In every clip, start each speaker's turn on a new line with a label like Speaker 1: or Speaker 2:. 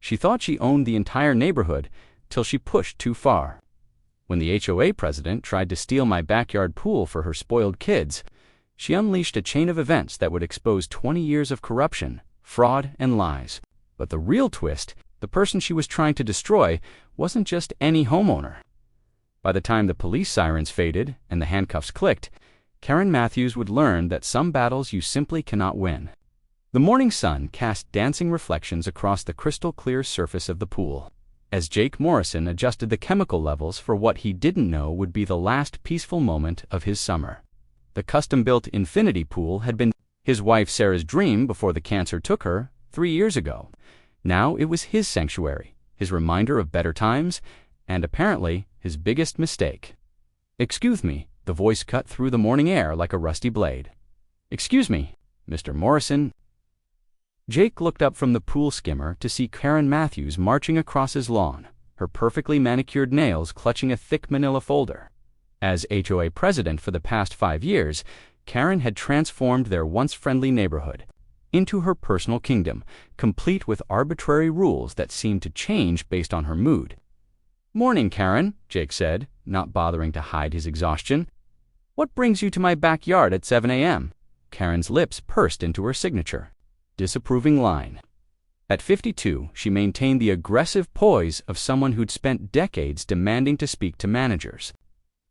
Speaker 1: She thought she owned the entire neighborhood till she pushed too far. When the HOA president tried to steal my backyard pool for her spoiled kids, she unleashed a chain of events that would expose 20 years of corruption, fraud, and lies. But the real twist, the person she was trying to destroy, wasn't just any homeowner. By the time the police sirens faded and the handcuffs clicked, Karen Matthews would learn that some battles you simply cannot win. The morning sun cast dancing reflections across the crystal-clear surface of the pool, as Jake Morrison adjusted the chemical levels for what he didn't know would be the last peaceful moment of his summer. The custom-built infinity pool had been his wife Sarah's dream before the cancer took her 3 years ago. Now it was his sanctuary, his reminder of better times, and apparently his biggest mistake. "Excuse me," the voice cut through the morning air like a rusty blade. "Excuse me, Mr. Morrison." Jake looked up from the pool skimmer to see Karen Matthews marching across his lawn, her perfectly manicured nails clutching a thick manila folder. As HOA president for the past 5 years, Karen had transformed their once friendly neighborhood into her personal kingdom, complete with arbitrary rules that seemed to change based on her mood. "Morning, Karen," Jake said, not bothering to hide his exhaustion. "What brings you to my backyard at 7 a.m.? Karen's lips pursed into her signature, disapproving line. At 52, she maintained the aggressive poise of someone who'd spent decades demanding to speak to managers.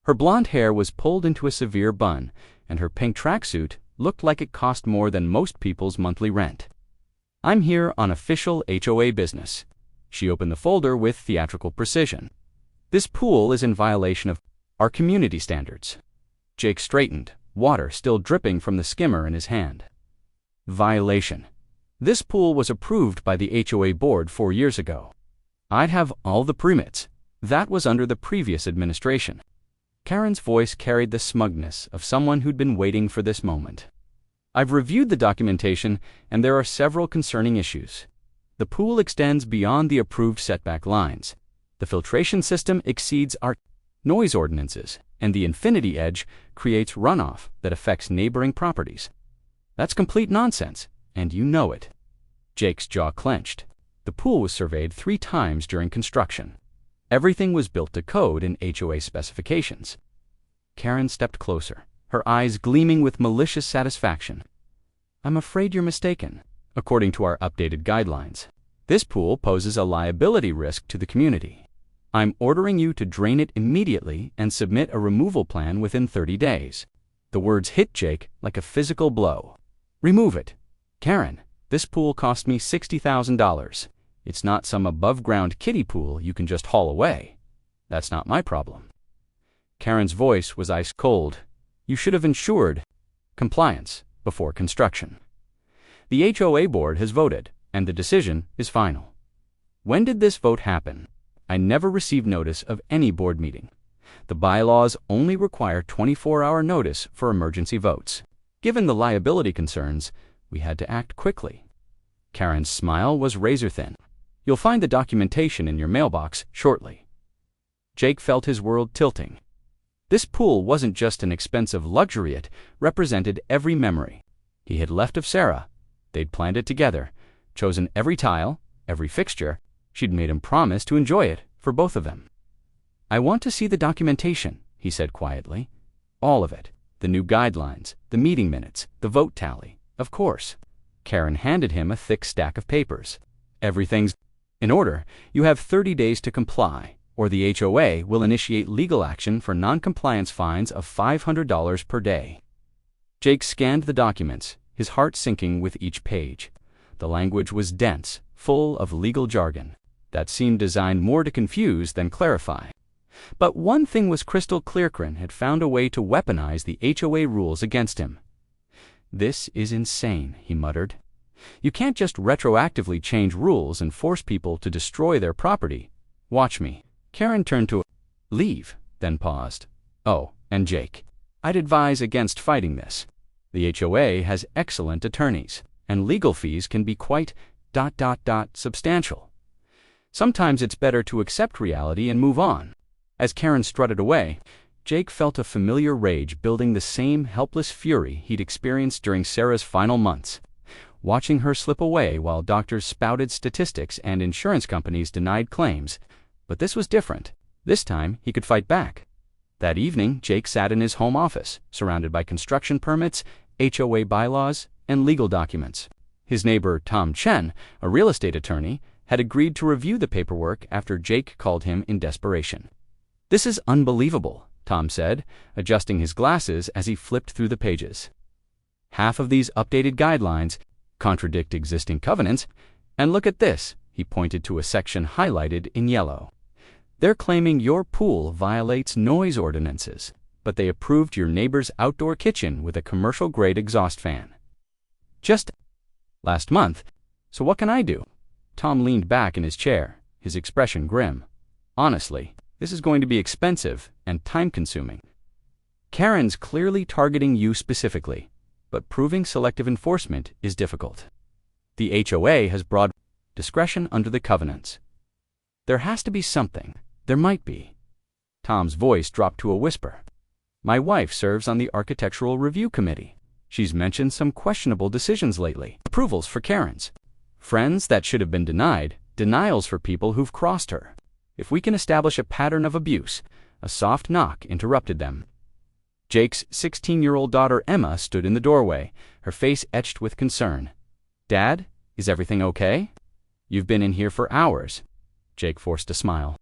Speaker 1: Her blonde hair was pulled into a severe bun, and her pink tracksuit looked like it cost more than most people's monthly rent. "I'm here on official HOA business." She opened the folder with theatrical precision. "This pool is in violation of our community standards." Jake straightened, water still dripping from the skimmer in his hand. "Violation. This pool was approved by the HOA board 4 years ago. I'd have all the permits. That was under the previous administration." Karen's voice carried the smugness of someone who'd been waiting for this moment. "I've reviewed the documentation, and there are several concerning issues. The pool extends beyond the approved setback lines. The filtration system exceeds our noise ordinances, and the infinity edge creates runoff that affects neighboring properties. That's complete nonsense, and you know it." Jake's jaw clenched. The pool was surveyed 3 times during construction. Everything was built to code in HOA specifications. Karen stepped closer, her eyes gleaming with malicious satisfaction. "I'm afraid you're mistaken. According to our updated guidelines, this pool poses a liability risk to the community. I'm ordering you to drain it immediately and submit a removal plan within 30 days. The words hit Jake like a physical blow. "Remove it. Karen, this pool cost me $60,000. It's not some above-ground kiddie pool you can just haul away. That's not my problem." Karen's voice was ice cold. "You should have ensured compliance before construction. The HOA board has voted, and the decision is final." "When did this vote happen?" "I never received notice of any board meeting. The bylaws only require 24-hour notice for emergency votes. Given the liability concerns, we had to act quickly." Karen's smile was razor-thin. "You'll find the documentation in your mailbox shortly." Jake felt his world tilting. This pool wasn't just an expensive luxury, it represented every memory he had left of Sarah. They'd planned it together, chosen every tile, every fixture. She'd made him promise to enjoy it for both of them. "I want to see the documentation," he said quietly. "All of it. The new guidelines, the meeting minutes, the vote tally, of course." Karen handed him a thick stack of papers. "Everything's in order. You have 30 days to comply, or the HOA will initiate legal action for non-compliance fines of $500 per day." Jake scanned the documents, his heart sinking with each page. The language was dense, full of legal jargon that seemed designed more to confuse than clarify. But one thing was crystal clear: Karen had found a way to weaponize the HOA rules against him. "This is insane," he muttered. "You can't just retroactively change rules and force people to destroy their property. Watch me." Karen turned to leave, then paused. "Oh, and Jake, I'd advise against fighting this. The HOA has excellent attorneys, and legal fees can be quite substantial. Sometimes it's better to accept reality and move on." As Karen strutted away, Jake felt a familiar rage building, the same helpless fury he'd experienced during Sarah's final months. watching her slip away while doctors spouted statistics and insurance companies denied claims. But this was different. This time, he could fight back. That evening, Jake sat in his home office, surrounded by construction permits, HOA bylaws, and legal documents. His neighbor, Tom Chen, a real estate attorney, had agreed to review the paperwork after Jake called him in desperation. "This is unbelievable," Tom said, adjusting his glasses as he flipped through the pages. "Half of these updated guidelines contradict existing covenants, and look at this," he pointed to a section highlighted in yellow. "They're claiming your pool violates noise ordinances, but they approved your neighbor's outdoor kitchen with a commercial-grade exhaust fan. Just last month, so what can I do?" Tom leaned back in his chair, his expression grim. "Honestly, this is going to be expensive and time-consuming. Karen's clearly targeting you specifically, but proving selective enforcement is difficult. The HOA has broad discretion under the covenants. There has to be something. There might be." Tom's voice dropped to a whisper. "My wife serves on the Architectural Review Committee. She's mentioned some questionable decisions lately. Approvals for Karens. Friends that should have been denied, denials for people who've crossed her. If we can establish a pattern of abuse," a soft knock interrupted them. Jake's 16-year-old daughter Emma stood in the doorway, her face etched with concern. "Dad, is everything okay? You've been in here for hours." Jake forced a smile.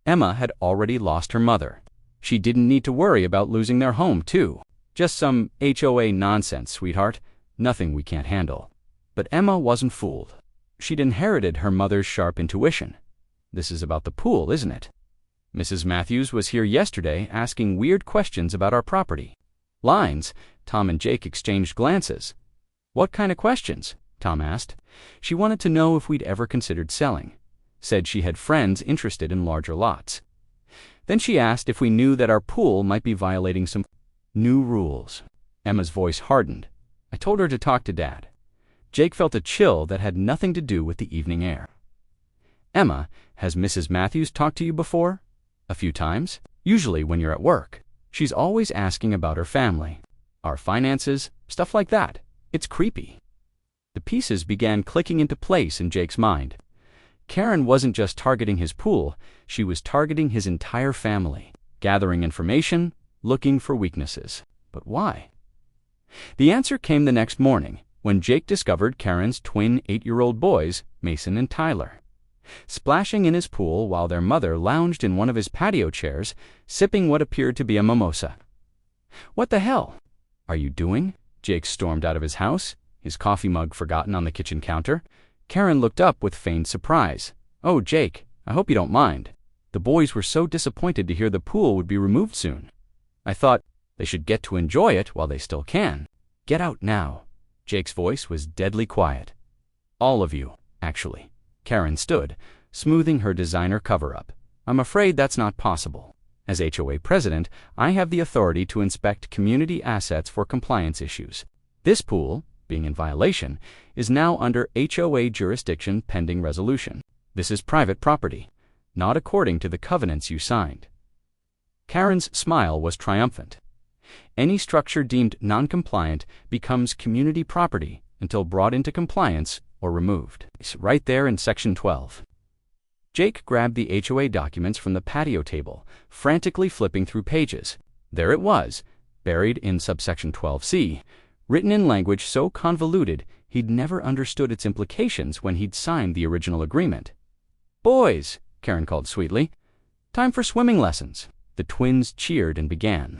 Speaker 1: Emma had already lost her mother. She didn't need to worry about losing their home, too. "Just some HOA nonsense, sweetheart. Nothing we can't handle." But Emma wasn't fooled. She'd inherited her mother's sharp intuition. "This is about the pool, isn't it? Mrs. Matthews was here yesterday asking weird questions about our property." Lines. Tom and Jake exchanged glances. "What kind of questions?" Tom asked. "She wanted to know if we'd ever considered selling. Said she had friends interested in larger lots. Then she asked if we knew that our pool might be violating some new rules." Emma's voice hardened. "I told her to talk to Dad." Jake felt a chill that had nothing to do with the evening air. "Emma, has Mrs. Matthews talked to you before?" "A few times. Usually when you're at work. She's always asking about her family, our finances, stuff like that. It's creepy." The pieces began clicking into place in Jake's mind. Karen wasn't just targeting his pool, she was targeting his entire family, gathering information, looking for weaknesses. But why? The answer came the next morning, when Jake discovered Karen's twin 8-year-old boys, Mason and Tyler, splashing in his pool while their mother lounged in one of his patio chairs, sipping what appeared to be a mimosa. "What the hell are you doing?" Jake stormed out of his house, his coffee mug forgotten on the kitchen counter. Karen looked up with feigned surprise. "Oh, Jake, I hope you don't mind. The boys were so disappointed to hear the pool would be removed soon. I thought they should get to enjoy it while they still can. Get out now." Jake's voice was deadly quiet. "All of you, actually." Karen stood, smoothing her designer cover-up. "I'm afraid that's not possible. As HOA president, I have the authority to inspect community assets for compliance issues. This pool, being in violation, is now under HOA jurisdiction pending resolution. This is private property, not according to the covenants you signed." Karen's smile was triumphant. Any structure deemed non-compliant becomes community property until brought into compliance or removed. It's right there in Section 12. Jake grabbed the HOA documents from the patio table, frantically flipping through pages. There it was, buried in subsection 12C, written in language so convoluted he'd never understood its implications when he'd signed the original agreement. "Boys," Karen called sweetly, "time for swimming lessons." The twins cheered and began,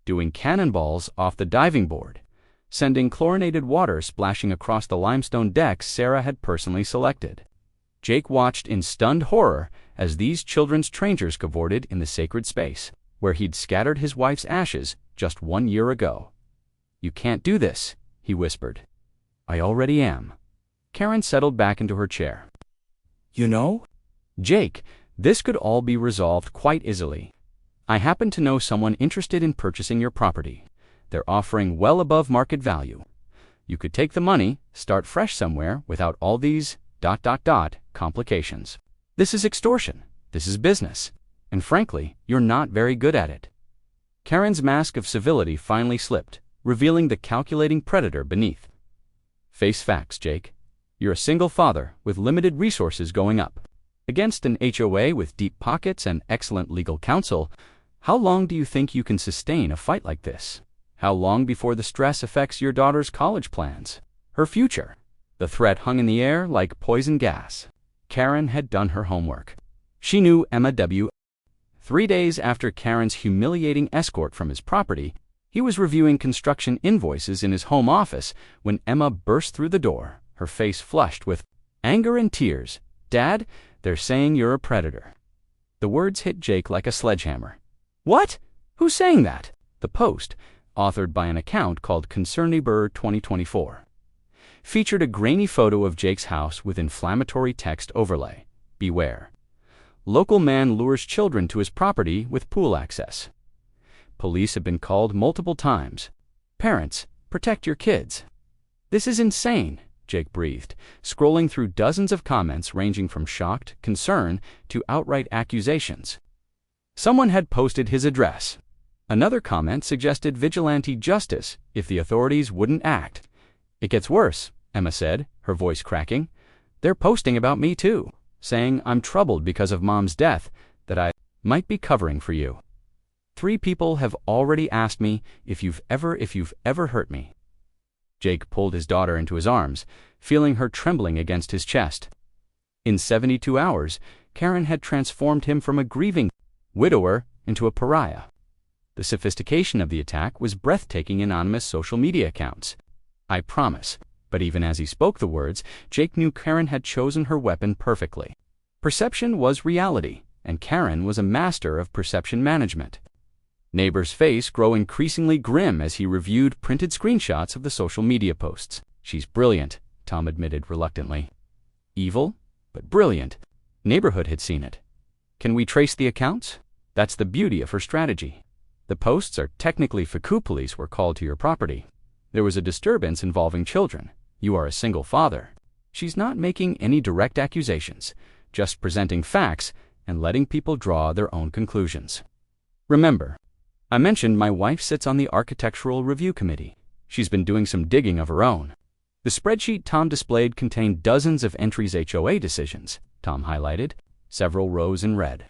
Speaker 1: doing cannonballs off the diving board, sending chlorinated water splashing across the limestone decks Sarah had personally selected. Jake watched in stunned horror as these children's strangers cavorted in the sacred space, where he'd scattered his wife's ashes just 1 year ago. "You can't do this," he whispered. "I already am." Karen settled back into her chair. "You know, Jake, this could all be resolved quite easily. I happen to know someone interested in purchasing your property. They're offering well above market value. You could take the money, start fresh somewhere without all these ... complications. This is extortion. This is business. And frankly, you're not very good at it." Karen's mask of civility finally slipped, revealing the calculating predator beneath. Face facts, Jake. You're a single father with limited resources going up against an HOA with deep pockets and excellent legal counsel. How long do you think you can sustain a fight like this? How long before the stress affects your daughter's college plans, her future? The threat hung in the air like poison gas. Karen had done her homework. She knew Emma W. 3 days after Karen's humiliating escort from his property, he was reviewing construction invoices in his home office when Emma burst through the door, her face flushed with anger and tears. "Dad, they're saying you're a predator." The words hit Jake like a sledgehammer. "What? Who's saying that?" The post, authored by an account called Confronting 2024, featured a grainy photo of Jake's house with inflammatory text overlay. "Beware. Local man lures children to his property with pool access. Police have been called multiple times. Parents, protect your kids." "This is insane," Jake breathed, scrolling through dozens of comments ranging from shocked concern to outright accusations. Someone had posted his address. Another comment suggested vigilante justice if the authorities wouldn't act. "It gets worse," Emma said, her voice cracking. "They're posting about me too, saying I'm troubled because of Mom's death, that I might be covering for you. 3 people have already asked me if you've ever hurt me." Jake pulled his daughter into his arms, feeling her trembling against his chest. In 72 hours, Karen had transformed him from a grieving widower into a pariah. The sophistication of the attack was breathtaking. Anonymous social media accounts. "I promise." But even as he spoke the words, Jake knew Karen had chosen her weapon perfectly. Perception was reality, and Karen was a master of perception management. Neighbor's face grew increasingly grim as he reviewed printed screenshots of the social media posts. "She's brilliant," Tom admitted reluctantly. "Evil, but brilliant." Neighborhood had seen it. "Can we trace the accounts?" "That's the beauty of her strategy. The posts are technically FAQ. Police were called to your property. There was a disturbance involving children. You are a single father." She's not making any direct accusations, just presenting facts and letting people draw their own conclusions. "Remember, I mentioned my wife sits on the Architectural Review Committee. She's been doing some digging of her own." The spreadsheet Tom displayed contained dozens of entries. HOA decisions, Tom highlighted, several rows in red.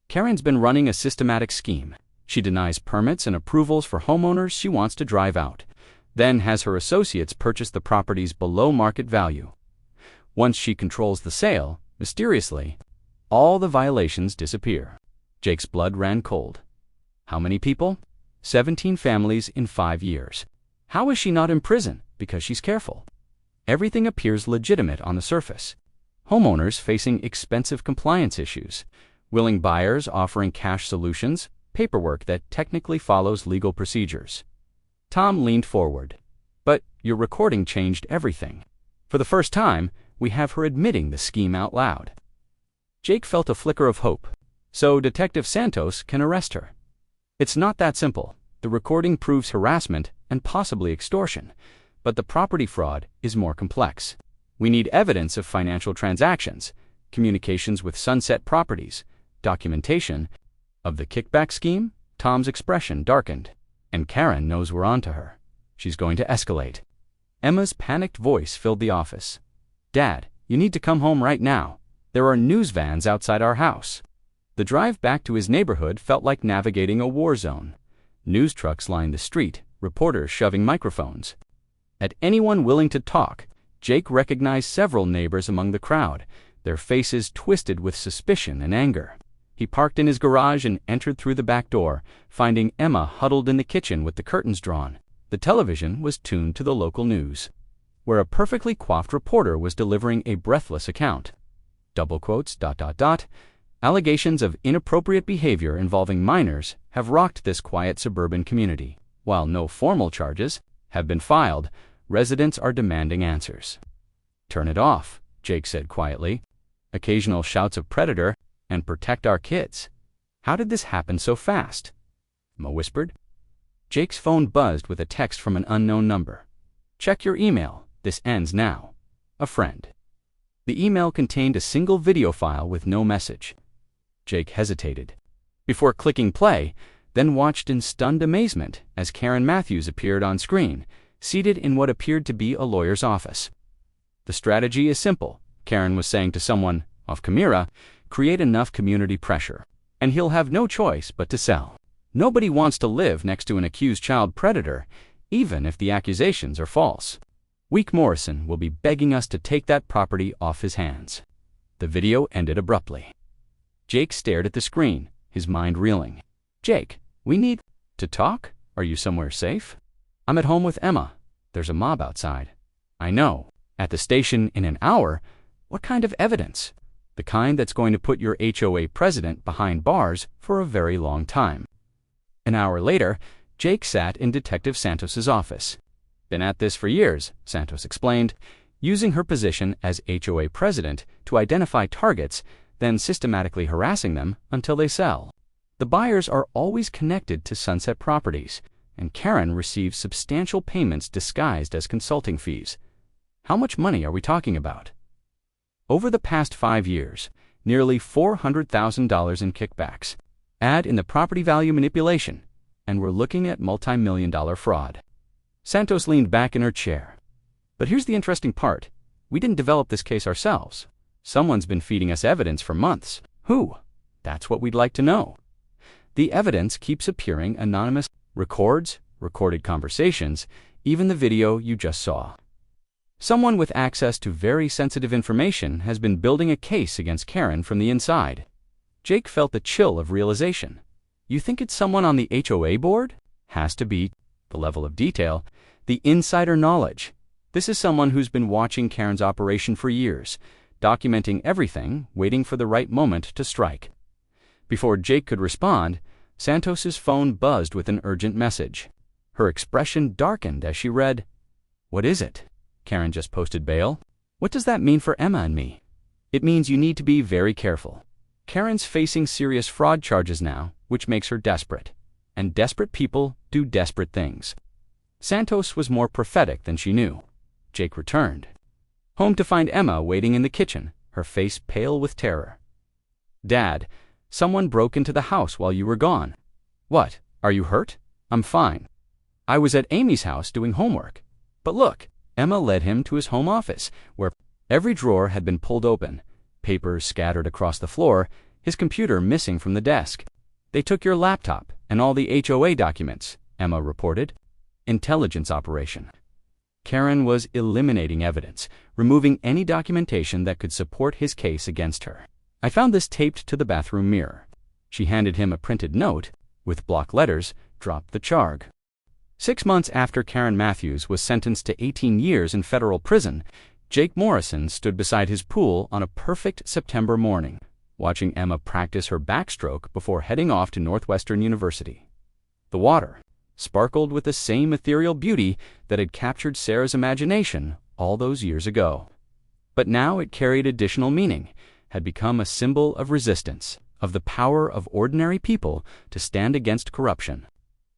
Speaker 1: Karen's been running a systematic scheme. She denies permits and approvals for homeowners she wants to drive out, then has her associates purchase the properties below market value. Once she controls the sale, mysteriously, all the violations disappear. Jake's blood ran cold. How many people? 17 families in 5 years. How is she not in prison? Because she's careful. Everything appears legitimate on the surface. Homeowners facing expensive compliance issues, willing buyers offering cash solutions, paperwork that technically follows legal procedures. Tom leaned forward. "But your recording changed everything." For the first time, we have her admitting the scheme out loud. Jake felt a flicker of hope. So Detective Santos can arrest her. It's not that simple. The recording proves harassment and possibly extortion, but the property fraud is more complex. We need evidence of financial transactions, communications with Sunset Properties, documentation of the kickback scheme. Tom's expression darkened. "And Karen knows we're onto her. She's going to escalate." Emma's panicked voice filled the office. "Dad, you need to come home right now. There are news vans outside our house." The drive back to his neighborhood felt like navigating a war zone. News trucks lined the street, reporters shoving microphones. At anyone willing to talk, Jake recognized several neighbors among the crowd, their faces twisted with suspicion and anger. He parked in his garage and entered through the back door, finding Emma huddled in the kitchen with the curtains drawn. The television was tuned to the local news, where a perfectly coiffed reporter was delivering a breathless account. Double quotes, ... Allegations of inappropriate behavior involving minors have rocked this quiet suburban community. While no formal charges have been filed, residents are demanding answers. "Turn it off," Jake said quietly. "Occasional shouts of predator and protect our kids." "How did this happen so fast?" Emma whispered. Jake's phone buzzed with a text from an unknown number. "Check your email. This ends now. A friend." The email contained a single video file with no message. Jake hesitated before clicking play, then watched in stunned amazement as Karen Matthews appeared on screen, seated in what appeared to be a lawyer's office. The strategy is simple, Karen was saying to someone off camera, create enough community pressure, and he'll have no choice but to sell. Nobody wants to live next to an accused child predator, even if the accusations are false. Weak Morrison will be begging us to take that property off his hands. The video ended abruptly. Jake stared at the screen, his mind reeling. Jake, we need to talk? Are you somewhere safe? I'm at home with Emma. There's a mob outside. I know. At the station in an hour? What kind of evidence? The kind that's going to put your HOA president behind bars for a very long time. An hour later, Jake sat in Detective Santos's office. Been at this for years, Santos explained, using her position as HOA president to identify targets, then systematically harassing them until they sell. The buyers are always connected to Sunset Properties, and Karen receives substantial payments disguised as consulting fees. How much money are we talking about? Over the past 5 years, nearly $400,000 in kickbacks. Add in the property value manipulation, and we're looking at multi-million-dollar fraud. Santos leaned back in her chair. But here's the interesting part. We didn't develop this case ourselves. Someone's been feeding us evidence for months. Who? That's what we'd like to know. The evidence keeps appearing anonymous. Records, recorded conversations, even the video you just saw. Someone with access to very sensitive information has been building a case against Karen from the inside. Jake felt the chill of realization. You think it's someone on the HOA board? Has to be. The level of detail, the insider knowledge. This is someone who's been watching Karen's operation for years, documenting everything, waiting for the right moment to strike. Before Jake could respond, Santos's phone buzzed with an urgent message. Her expression darkened as she read, "What is it? Karen just posted bail? What does that mean for Emma and me?" It means you need to be very careful. Karen's facing serious fraud charges now, which makes her desperate. And desperate people do desperate things. Santos was more prophetic than she knew. Jake returned, home to find Emma waiting in the kitchen, her face pale with terror. "Dad, someone broke into the house while you were gone." "What? Are you hurt?" "I'm fine. I was at Amy's house doing homework." "But look," Emma led him to his home office, where every drawer had been pulled open, papers scattered across the floor, his computer missing from the desk. "They took your laptop and all the HOA documents," Emma reported. Intelligence operation. Karen was eliminating evidence, removing any documentation that could support his case against her. "I found this taped to the bathroom mirror." She handed him a printed note, with block letters, "Drop the charge." 6 months after Karen Matthews was sentenced to 18 years in federal prison, Jake Morrison stood beside his pool on a perfect September morning, watching Emma practice her backstroke before heading off to Northwestern University. The water sparkled with the same ethereal beauty that had captured Sarah's imagination all those years ago. But now it carried additional meaning, had become a symbol of resistance, of the power of ordinary people to stand against corruption,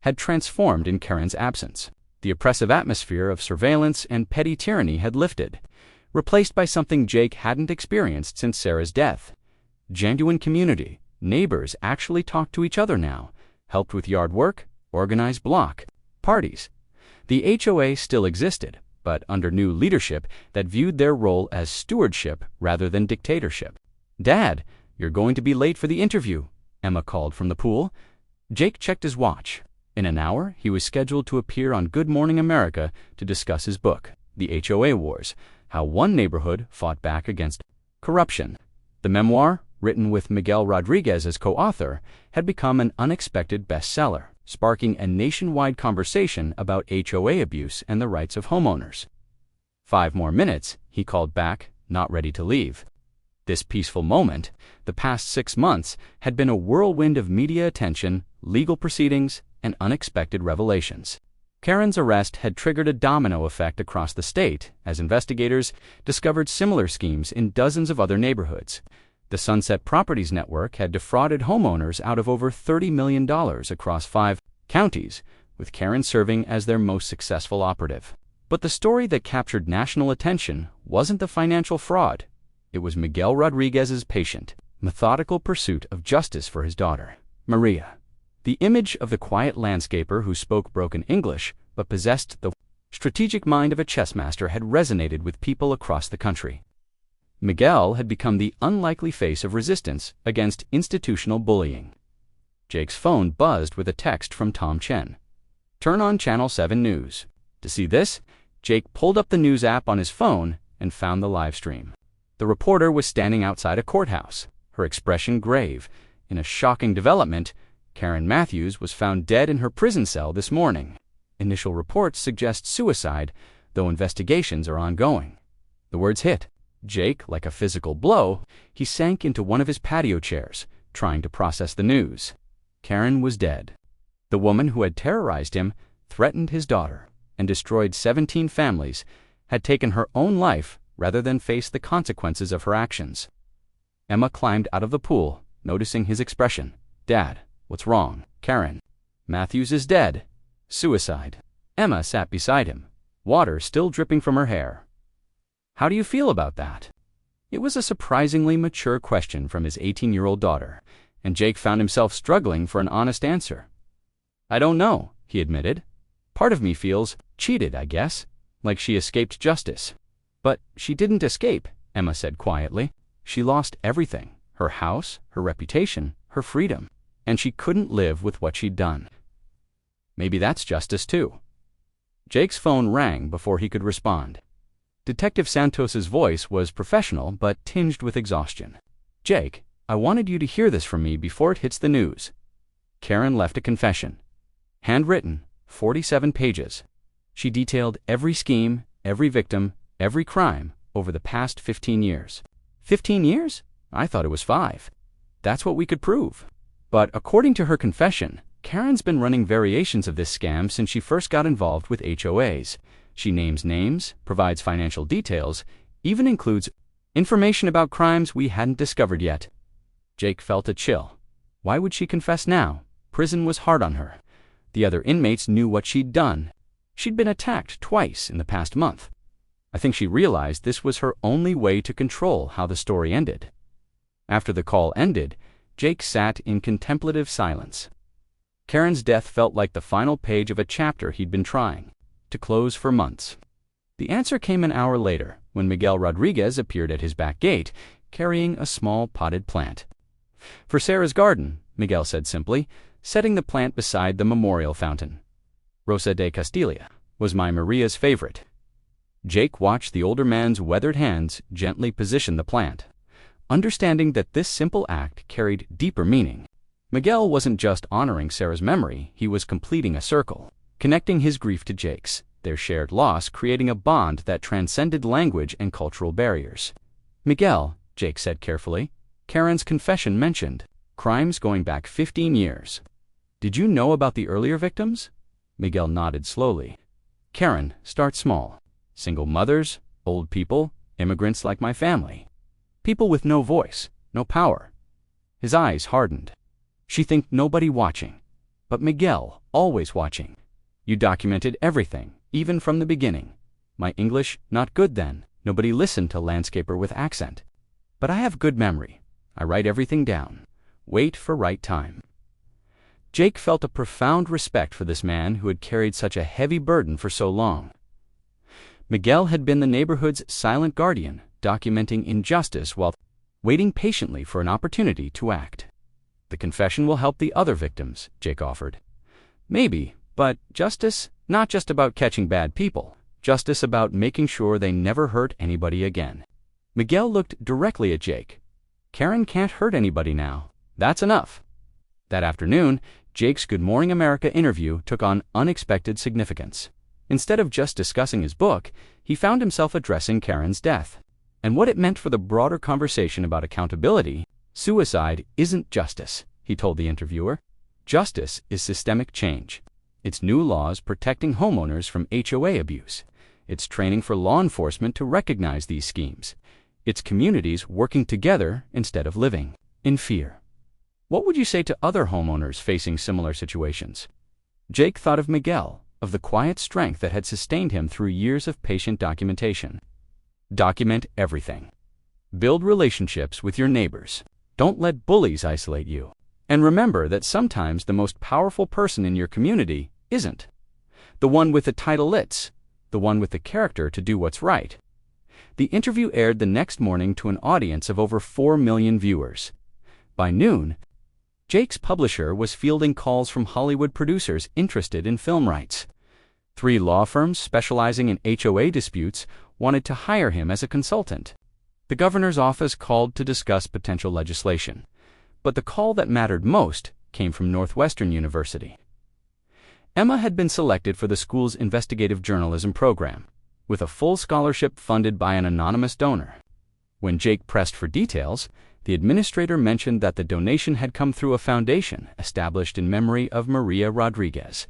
Speaker 1: had transformed in Karen's absence. The oppressive atmosphere of surveillance and petty tyranny had lifted, replaced by something Jake hadn't experienced since Sarah's death. Genuine community, neighbors actually talked to each other now, helped with yard work, organized block parties. The HOA still existed, but under new leadership that viewed their role as stewardship rather than dictatorship. "Dad, you're going to be late for the interview," Emma called from the pool. Jake checked his watch. In an hour, he was scheduled to appear on Good Morning America to discuss his book, The HOA Wars, How One Neighborhood Fought Back Against Corruption. The memoir, written with Miguel Rodriguez as co-author, had become an unexpected bestseller, sparking a nationwide conversation about HOA abuse and the rights of homeowners. 5 more minutes, he called back, not ready to leave. This peaceful moment, the past 6 months, had been a whirlwind of media attention, legal proceedings, and unexpected revelations. Karen's arrest had triggered a domino effect across the state as investigators discovered similar schemes in dozens of other neighborhoods. The Sunset Properties network had defrauded homeowners out of over $30 million across 5 counties, with Karen serving as their most successful operative. But the story that captured national attention wasn't the financial fraud. It was Miguel Rodriguez's patient, methodical pursuit of justice for his daughter, Maria. The image of the quiet landscaper who spoke broken English but possessed the strategic mind of a chess master had resonated with people across the country. Miguel had become the unlikely face of resistance against institutional bullying. Jake's phone buzzed with a text from Tom Chen. "Turn on Channel 7 News." To see this, Jake pulled up the news app on his phone and found the live stream. The reporter was standing outside a courthouse, her expression grave. In a shocking development, Karen Matthews was found dead in her prison cell this morning. Initial reports suggest suicide, though investigations are ongoing. The words hit Jake like a physical blow. He sank into one of his patio chairs, trying to process the news. Karen was dead. The woman who had terrorized him, threatened his daughter, and destroyed 17 families, had taken her own life rather than face the consequences of her actions. Emma climbed out of the pool, noticing his expression. "Dad, what's wrong?" "Karen Matthews is dead. Suicide." Emma sat beside him, water still dripping from her hair. "How do you feel about that?" It was a surprisingly mature question from his 18-year-old daughter, and Jake found himself struggling for an honest answer. "I don't know," he admitted. "Part of me feels cheated, I guess, like she escaped justice." "But she didn't escape," Emma said quietly. "She lost everything, her house, her reputation, her freedom, and she couldn't live with what she'd done." "Maybe that's justice, too." Jake's phone rang before he could respond. Detective Santos's voice was professional but tinged with exhaustion. "Jake, I wanted you to hear this from me before it hits the news." Karen left a confession. Handwritten, 47 pages. She detailed every scheme, every victim, every crime over the past 15 years. 15 years? I thought it was 5. That's what we could prove. But according to her confession, Karen's been running variations of this scam since she first got involved with HOAs. She names names, provides financial details, even includes information about crimes we hadn't discovered yet. Jake felt a chill. Why would she confess now? Prison was hard on her. The other inmates knew what she'd done. She'd been attacked twice in the past month. I think she realized this was her only way to control how the story ended. After the call ended, Jake sat in contemplative silence. Karen's death felt like the final page of a chapter he'd been trying to close for months. The answer came an hour later, when Miguel Rodriguez appeared at his back gate, carrying a small potted plant. "For Sarah's garden," Miguel said simply, setting the plant beside the memorial fountain. "Rosa de Castilla was my Maria's favorite." Jake watched the older man's weathered hands gently position the plant, understanding that this simple act carried deeper meaning. Miguel wasn't just honoring Sarah's memory, he was completing a circle, connecting his grief to Jake's, their shared loss creating a bond that transcended language and cultural barriers. "Miguel," Jake said carefully, "Karen's confession mentioned crimes going back 15 years. Did you know about the earlier victims?" Miguel nodded slowly. "Karen, start small. Single mothers, old people, immigrants like my family. People with no voice, no power." His eyes hardened. "She think nobody watching. But Miguel, always watching. You documented everything, even from the beginning. My English, not good then. Nobody listened to landscaper with accent. But I have good memory. I write everything down. Wait for right time." Jake felt a profound respect for this man who had carried such a heavy burden for so long. Miguel had been the neighborhood's silent guardian, documenting injustice while waiting patiently for an opportunity to act. "The confession will help the other victims," Jake offered. "Maybe, but justice, not just about catching bad people. Justice about making sure they never hurt anybody again." Miguel looked directly at Jake. "Karen can't hurt anybody now. That's enough." That afternoon, Jake's Good Morning America interview took on unexpected significance. Instead of just discussing his book, he found himself addressing Karen's death and what it meant for the broader conversation about accountability. "Suicide isn't justice," he told the interviewer. "Justice is systemic change. It's new laws protecting homeowners from HOA abuse. It's training for law enforcement to recognize these schemes. It's communities working together instead of living in fear." What would you say to other homeowners facing similar situations? Jake thought of Miguel, of the quiet strength that had sustained him through years of patient documentation. Document everything. Build relationships with your neighbors. Don't let bullies isolate you. And remember that sometimes the most powerful person in your community isn't the one with the title. It's the one with the character to do what's right. The interview aired the next morning to an audience of over 4 million viewers. By noon, Jake's publisher was fielding calls from Hollywood producers interested in film rights. 3 law firms specializing in HOA disputes wanted to hire him as a consultant. The governor's office called to discuss potential legislation. But the call that mattered most came from Northwestern University. Emma had been selected for the school's investigative journalism program, with a full scholarship funded by an anonymous donor. When Jake pressed for details, the administrator mentioned that the donation had come through a foundation established in memory of Maria Rodriguez.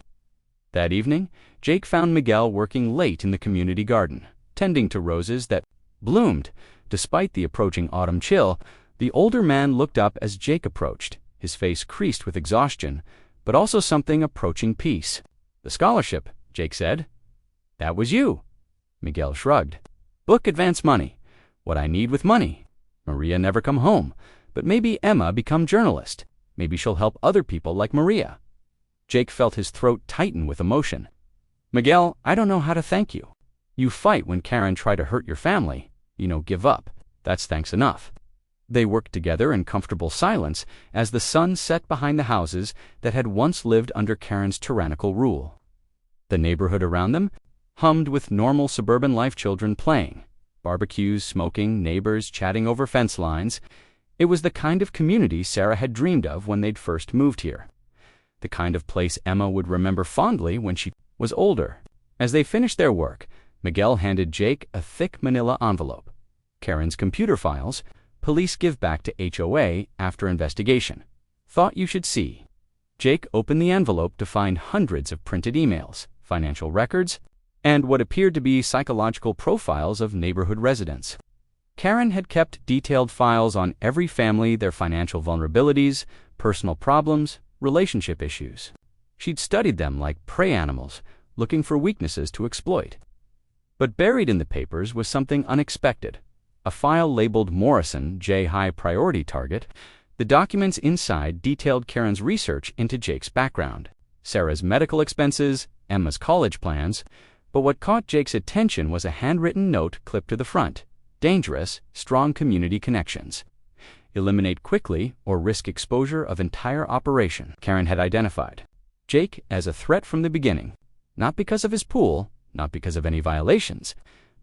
Speaker 1: That evening, Jake found Miguel working late in the community garden, tending to roses that bloomed. Despite the approaching autumn chill, the older man looked up as Jake approached, his face creased with exhaustion, but also something approaching peace. "The scholarship," Jake said. "That was you." Miguel shrugged. "Book advance money. What I need with money. Maria never come home, but maybe Emma become journalist. Maybe she'll help other people like Maria." Jake felt his throat tighten with emotion. "Miguel, I don't know how to thank you. You fight when Karen try to hurt your family. Give up. That's thanks enough." They worked together in comfortable silence as the sun set behind the houses that had once lived under Karen's tyrannical rule. The neighborhood around them hummed with normal suburban life, children playing, barbecues smoking, neighbors chatting over fence lines. It was the kind of community Sarah had dreamed of when they'd first moved here. The kind of place Emma would remember fondly when she was older. As they finished their work, Miguel handed Jake a thick manila envelope. Karen's computer files, police give back to HOA after investigation. Thought you should see. Jake opened the envelope to find hundreds of printed emails, financial records, and what appeared to be psychological profiles of neighborhood residents. Karen had kept detailed files on every family, their financial vulnerabilities, personal problems, relationship issues. She'd studied them like prey animals, looking for weaknesses to exploit. But buried in the papers was something unexpected. A file labeled Morrison, J. High Priority Target. The documents inside detailed Karen's research into Jake's background, Sarah's medical expenses, Emma's college plans. But what caught Jake's attention was a handwritten note clipped to the front. Dangerous, strong community connections. Eliminate quickly or risk exposure of entire operation. Karen had identified Jake as a threat from the beginning, not because of his pool, not because of any violations,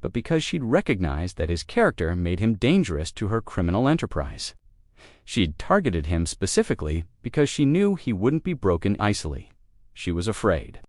Speaker 1: but because she'd recognized that his character made him dangerous to her criminal enterprise. She'd targeted him specifically because she knew he wouldn't be broken easily. She was afraid.